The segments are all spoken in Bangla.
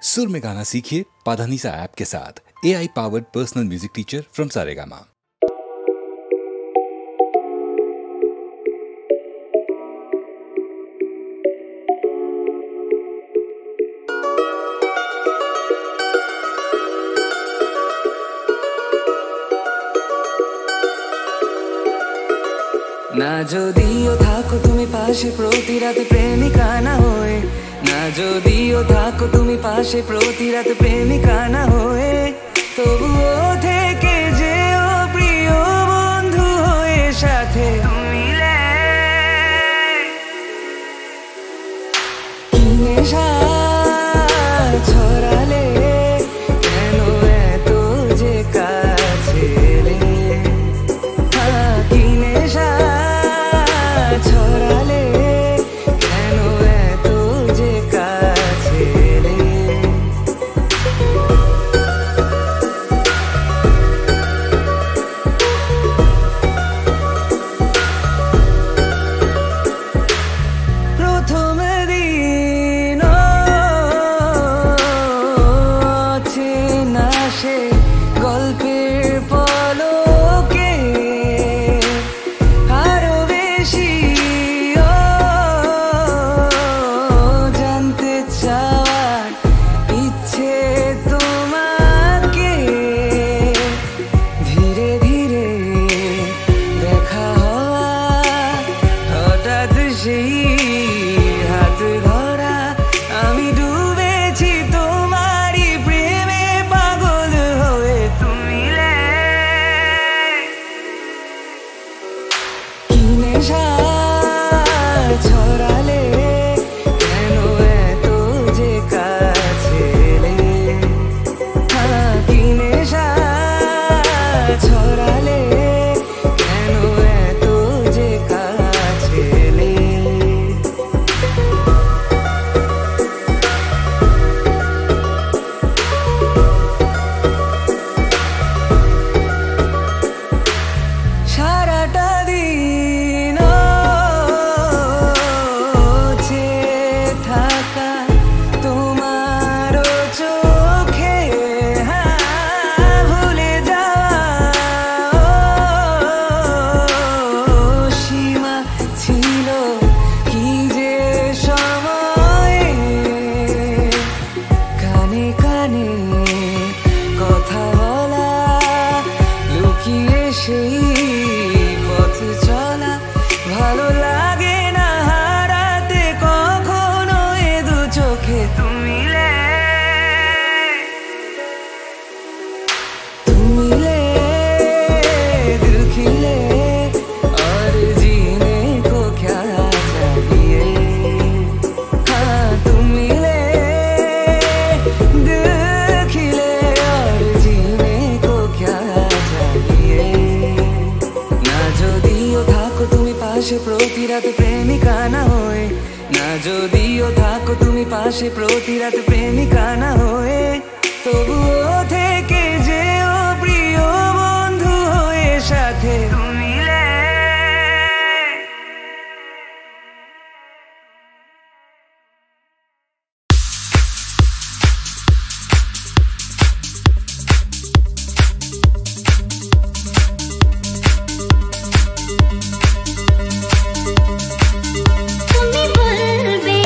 सुर में गाना सीखिए पाधानीसा ऐप के साथ। AI powered personal music teacher from Saregama. না যদিও থাকো তুমি পাশে প্রতি রাতে প্রেমিকা না হয়ে, না যদিও থাকো তুমি পাশে প্রতি রাতে প্রেমিকা না হয়ে, তবুও থেকে যেও প্রিয় বন্ধু হয়ে সাথে তুমি কি নেশা ছড়ালে কেন এত যে কাছে এলে, কি নেশা ছড়ালে কেন এত যে কাছে এলে। প্রথম দিন চেনা সে গল্পের পলকে আরো বেশি জানতে চাওয়ার ইচ্ছে তোমাকে, ধীরে ধীরে দেখা হওয়া হঠাৎ সেই হাত ধরা, আমি ডুবেছি তোমারই প্রেমে পাগল হয়ে তুমি কি নেশা ছড়ালে কেন এত যে কাছে এলে, কি নেশা ছড়ালে কেন এত যে কাছে এলে। সারাটা দিন চেয়ে থাকা তোমার চোখে ভুলে যাওয়া সীমা ছিল কি যে সময়ে, কানে কানে কথা বলা লুকিয়ে সেই পথ চলা, ভালো লাগে না হারাতে কখনো এ দু চোখে তুমি दिल खिले और जीने को क्या चाहिए, हाँ तुम मिले दिल खिले और जीने को क्या चाहिए। না যদিও থাকো তুমি পাশে প্রতি রাতে প্রেমিকা না হয়ে, না যদিও থাকো তুমি পাশে প্রতি রাতে প্রেমিকা না হয়ে, তবুও থেকে যেও প্রিয় বন্ধু হয়ে সাথে তুমি তুমি বলবে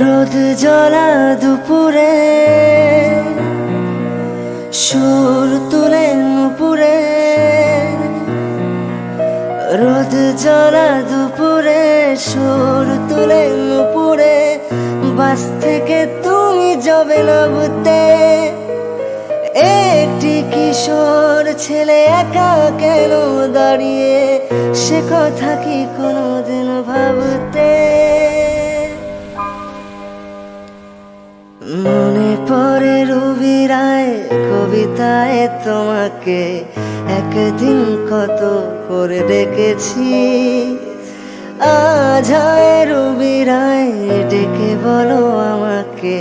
রোদ জ্বলা দুপুরে সুর তুলে নুপুরে, রোদ জ্বলা দুপুরে সুর তুলে নুপুরে, বাস থেকে তুমি যাবে নাবতে। একটি কিশোর ছেলে একা কেন দাঁড়িয়ে, সে কথা কি কোনোদিন ভাবতে? মনে পড়ে রবি রায় কবিতায় তোমাকে একদিন কত করে ডেকেছি। আজ হয় রবি রায় ডেকে বলো আমাকে,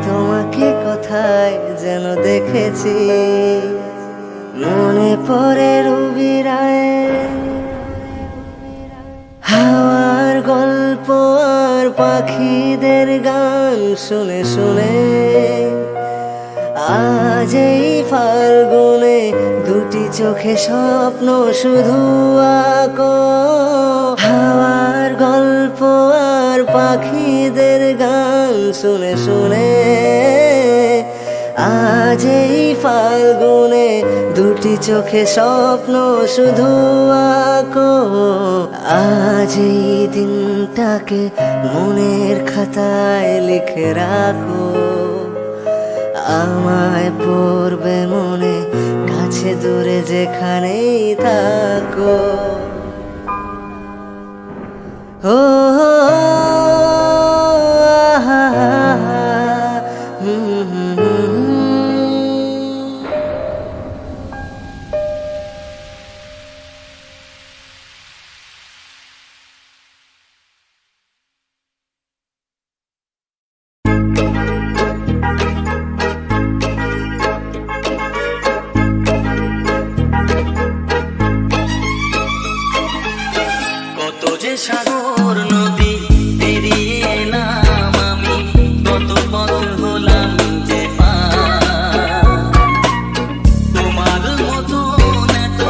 তোমাকে কোথায় যেন দেখেছি। মনে পড়ে রবি রায় হাওয়ার গল্প আর পাখিদের গান শুনে শুনে, আজ এই ফাল্গুনে দুটি চোখে স্বপ্ন শুধু আঁকো। হাওয়ার গল্প আর পাখিদের গান শুনে শুনে, আজ এই ফাল্গুনে দুটি চোখে স্বপ্ন শুধু আঁকো। আজ এই দিনটাকে মনের খাতায় লিখে রাখো, আমায় পড়বে মনে কাছে দূরে যেখানেই থাকো। ও সাগর নদী পেরিয়ে এলাম আমি, কত পথ হলাম যে তোমার মতো এত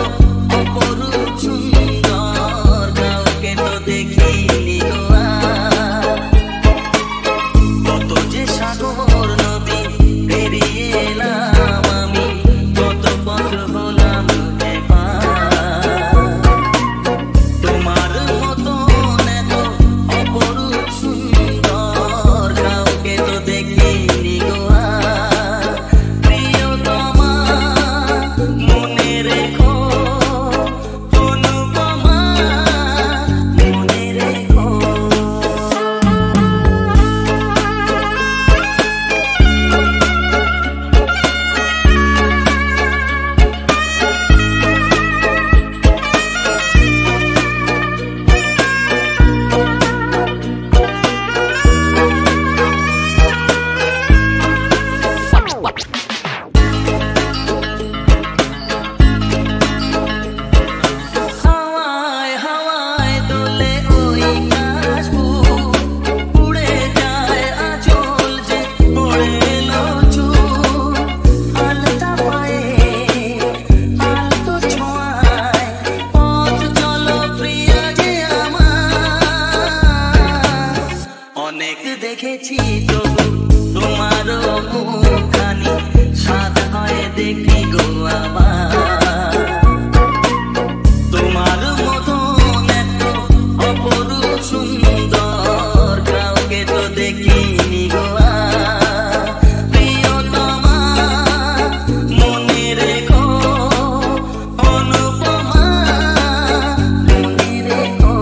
অপরূপ সুন্দর কাউকে তো দেখিনি গো। কত যে সাগর নদী পেরিয়ে এলাম আমি, কত পথ হলাম যে তোমার মতো অপরূপ সুন্দর কাউকে তো দেখিনি গো। প্রিয়তমা মনে রেখো, অনুপমা মনে রেখো। হাওয়ায় হাওয়ায় দোলে ওই কাশফুল, উড়ে যায় আঁচল যে পড়ে এলো চুল। আলতা পায়ে আলতো ছোঁয়ায় পথ চলো প্রিয়া যে আমার। অনেক দেখেছি তবু তোমারও মুখখানি, সাদ হয় দেখি গো আমার। তোমার মতো এত অপরূপ সুন্দর কাউকে তো দেখিনি গো। প্রিয়তমা মনে রেখো, অনুপমা মনে রেখো।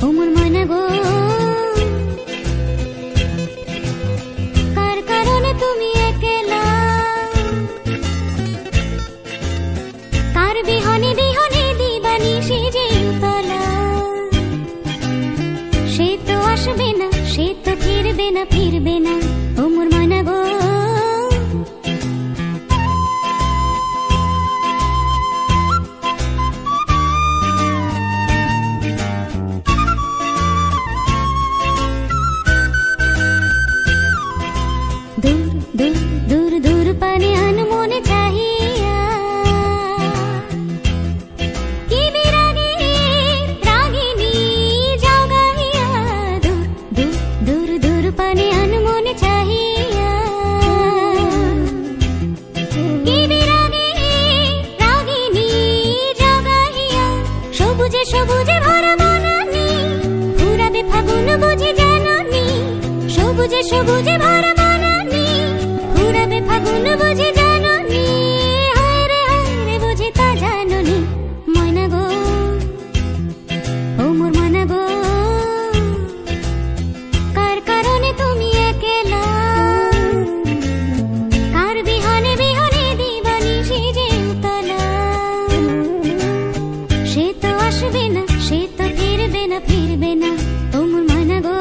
ও মোর মন গো, কার না ফিরবে না ও মোর মনা গো दूर दूर पाने अनमोने चाहिया की बिरागी रागिनी जाओ गाहिया दूर दूर दूर पाने अनमोने चाहिया की बिरागी रागिनी जाओ गाहिया सबुजे सबुजे भरा बनानी फुराबे फागुन बुझे जाननी सबुजे सबुजे भरा फागुन बुझे जाननी हाय रे बुझे ता जाननी मना गो ओ मोर मना गो कार कारणे तुमी एकेला कार बिहाने बिहाने दीवानी सेजे उतला से तो आसबे ना से तो फिरबे ना ओ मोर मना गो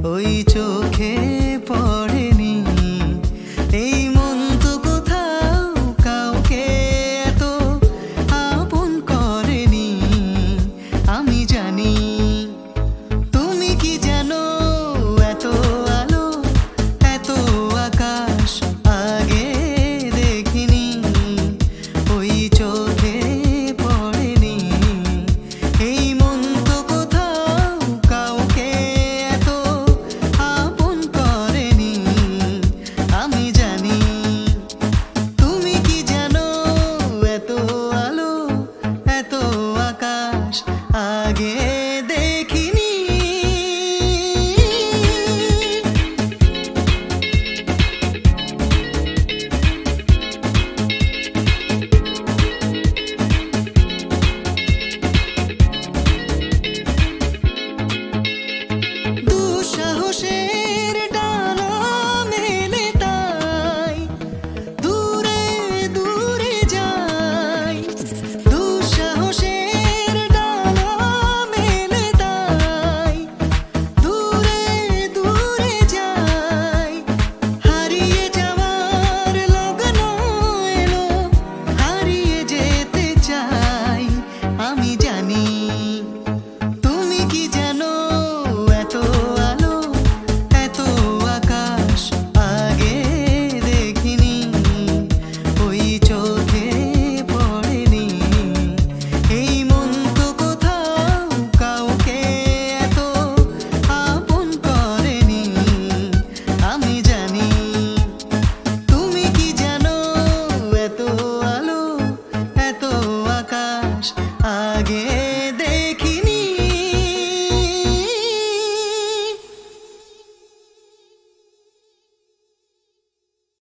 ওই চোখে